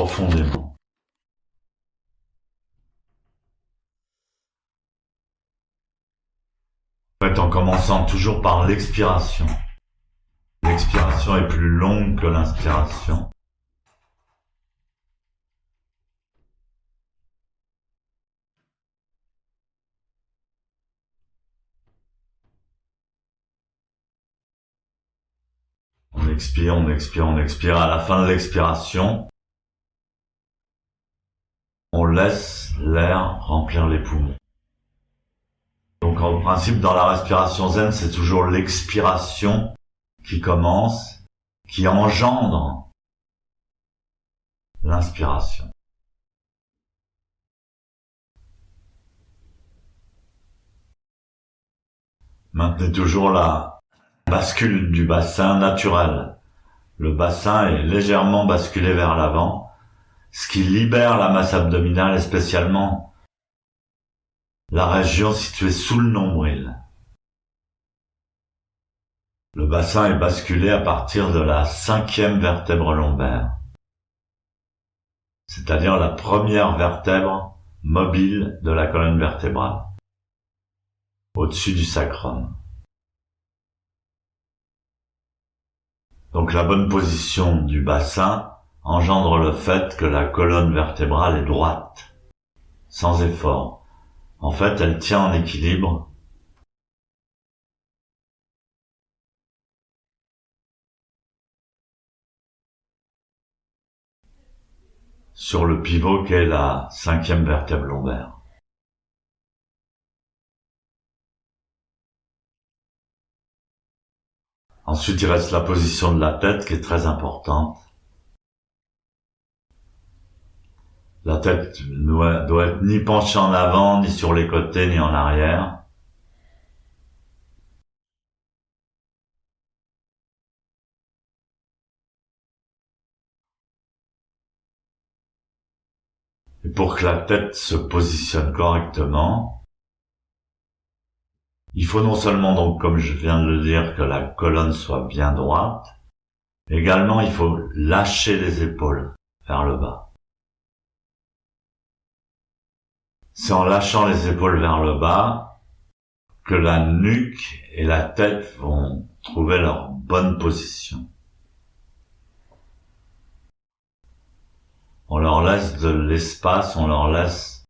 profondément. En fait, en commençant toujours par l'expiration. L'expiration est plus longue que l'inspiration. On expire, on expire, on expire. À la fin de l'expiration, on laisse l'air remplir les poumons. Donc en principe, dans la respiration zen, c'est toujours l'expiration qui commence, qui engendre l'inspiration. Maintenez toujours la bascule du bassin naturel. Le bassin est légèrement basculé vers l'avant, ce qui libère la masse abdominale et spécialement la région située sous le nombril. Le bassin est basculé à partir de la 5e vertèbre lombaire, c'est-à-dire la première vertèbre mobile de la colonne vertébrale, au-dessus du sacrum. Donc la bonne position du bassin engendre le fait que la colonne vertébrale est droite, sans effort. En fait, elle tient en équilibre sur le pivot qu'est la 5e vertèbre lombaire. Ensuite, il reste la position de la tête qui est très importante. La tête doit être ni penchée en avant, ni sur les côtés, ni en arrière. Et pour que la tête se positionne correctement, il faut non seulement donc, comme je viens de le dire, que la colonne soit bien droite, également il faut lâcher les épaules vers le bas. C'est en lâchant les épaules vers le bas que la nuque et la tête vont trouver leur bonne position. On leur laisse de l'espace, on leur laisse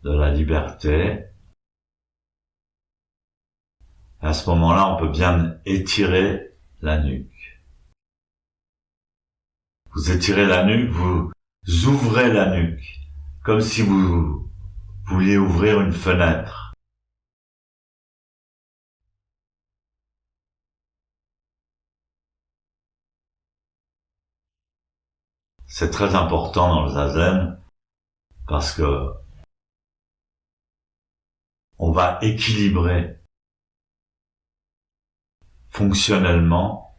de la liberté. À ce moment-là, on peut bien étirer la nuque. Vous étirez la nuque, vous ouvrez la nuque, comme si vous vouliez ouvrir une fenêtre. C'est très important dans le zazen parce que on va équilibrer fonctionnellement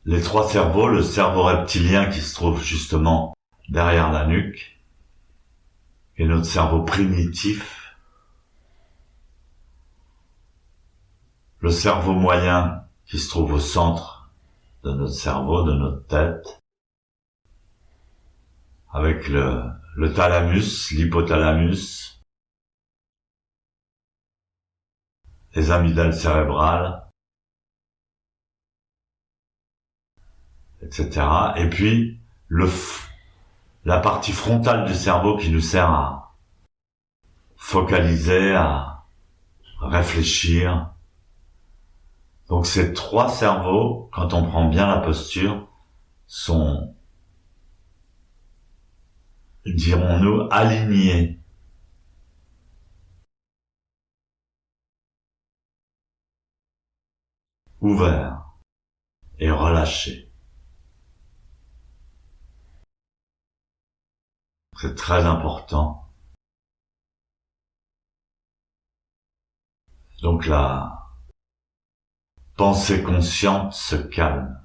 les trois cerveaux, le cerveau reptilien qui se trouve justement derrière la nuque et notre cerveau primitif, le cerveau moyen qui se trouve au centre de notre cerveau, de notre tête, avec le thalamus, l'hypothalamus, les amygdales cérébrales, etc. Et puis, la partie frontale du cerveau qui nous sert à focaliser, à réfléchir. Donc ces trois cerveaux, quand on prend bien la posture, sont, dirons-nous, alignés. Ouverts et relâchés. C'est très important. Donc la pensée consciente se calme.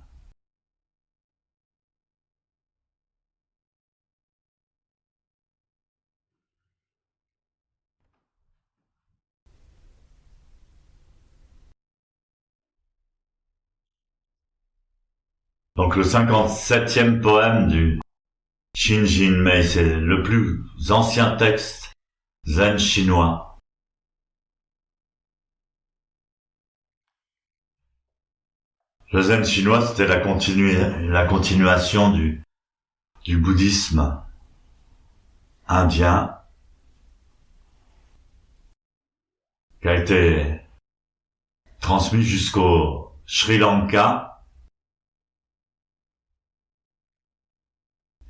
Donc le 57e poème du Shinjin Mei, c'est le plus ancien texte zen chinois. Le zen chinois, c'était la continuation du bouddhisme indien, qui a été transmis jusqu'au Sri Lanka,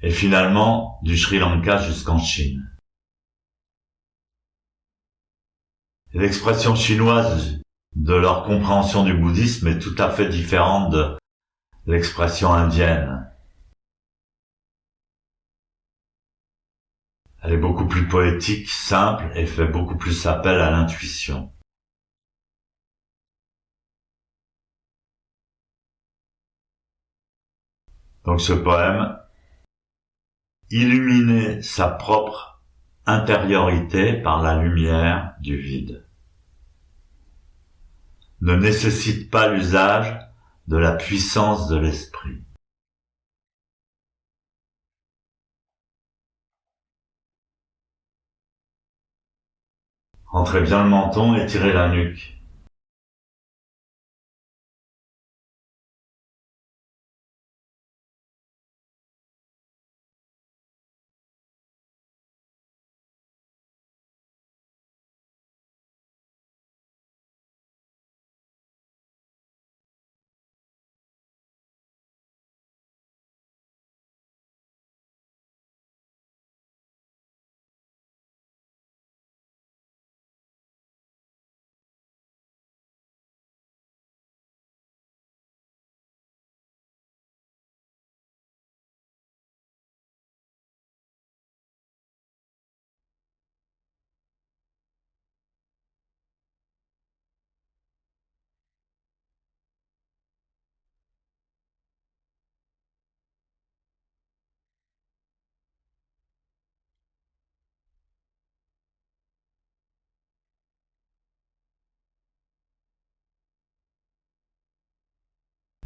et finalement du Sri Lanka jusqu'en Chine. L'expression chinoise de leur compréhension du bouddhisme est tout à fait différente de l'expression indienne. Elle est beaucoup plus poétique, simple et fait beaucoup plus appel à l'intuition. Donc ce poème, illuminer sa propre intériorité par la lumière du vide, ne nécessite pas l'usage de la puissance de l'esprit. Rentrez bien le menton et tirez la nuque.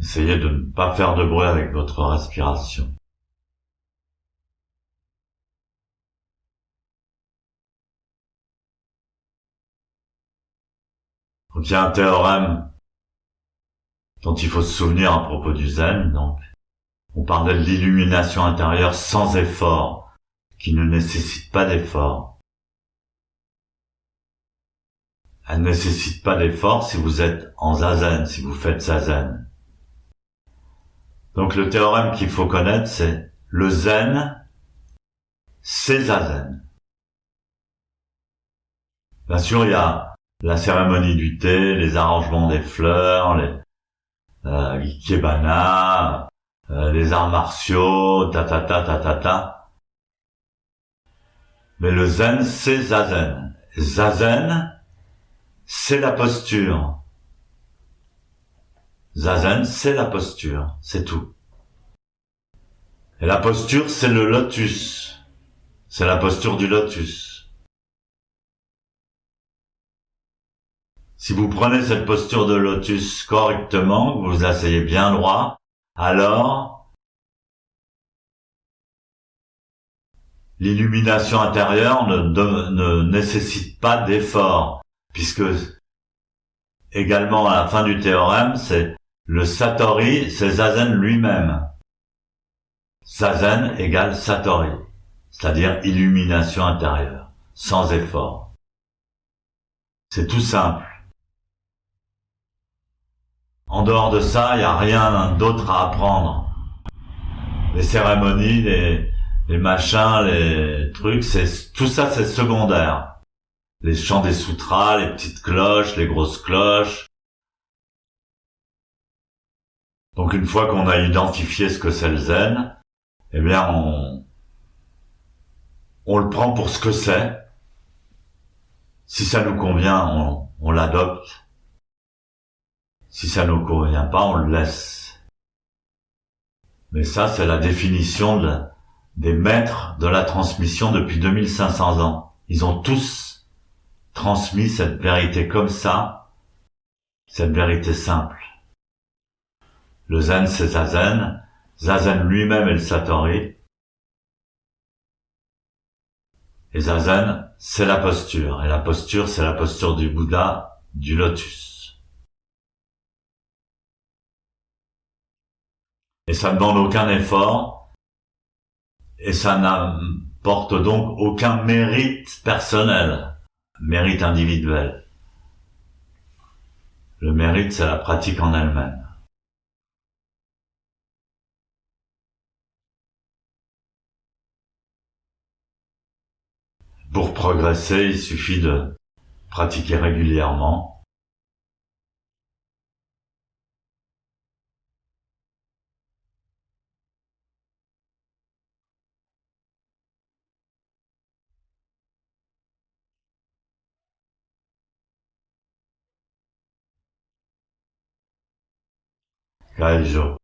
Essayez de ne pas faire de bruit avec votre respiration. Donc il y a un théorème dont il faut se souvenir à propos du zen. Donc, on parlait de l'illumination intérieure sans effort, qui ne nécessite pas d'effort. Elle ne nécessite pas d'effort si vous êtes en zazen, si vous faites zazen. Donc le théorème qu'il faut connaître, c'est le zen, c'est zazen. Bien sûr, il y a la cérémonie du thé, les arrangements des fleurs, l'ikebana, les arts martiaux, ta. Mais le zen, c'est zazen. Zazen, c'est la posture. Zazen, c'est la posture, c'est tout. Et la posture, c'est le lotus. C'est la posture du lotus. Si vous prenez cette posture de lotus correctement, que vous vous asseyez bien droit, alors l'illumination intérieure ne nécessite pas d'effort, puisque également à la fin du théorème, c'est le satori, c'est zazen lui-même. Zazen égale satori, c'est-à-dire illumination intérieure, sans effort. C'est tout simple. En dehors de ça, il n'y a rien d'autre à apprendre. Les cérémonies, les machins, les trucs, tout ça c'est secondaire. Les chants des sutras, les petites cloches, les grosses cloches. Donc une fois qu'on a identifié ce que c'est le zen, eh bien on le prend pour ce que c'est. Si ça nous convient, on l'adopte. Si ça nous convient pas, on le laisse. Mais ça, c'est la définition des maîtres de la transmission depuis 2500 ans. Ils ont tous transmis cette vérité comme ça, cette vérité simple. Le zen, c'est zazen, Zazen lui-même est le Satori. Et Zazen, c'est la posture. Et la posture, c'est la posture du Bouddha, du lotus. Et ça ne demande aucun effort. Et ça n'apporte donc aucun mérite personnel, mérite individuel. Le mérite, c'est la pratique en elle-même. Pour progresser, il suffit de pratiquer régulièrement. Gaïjo.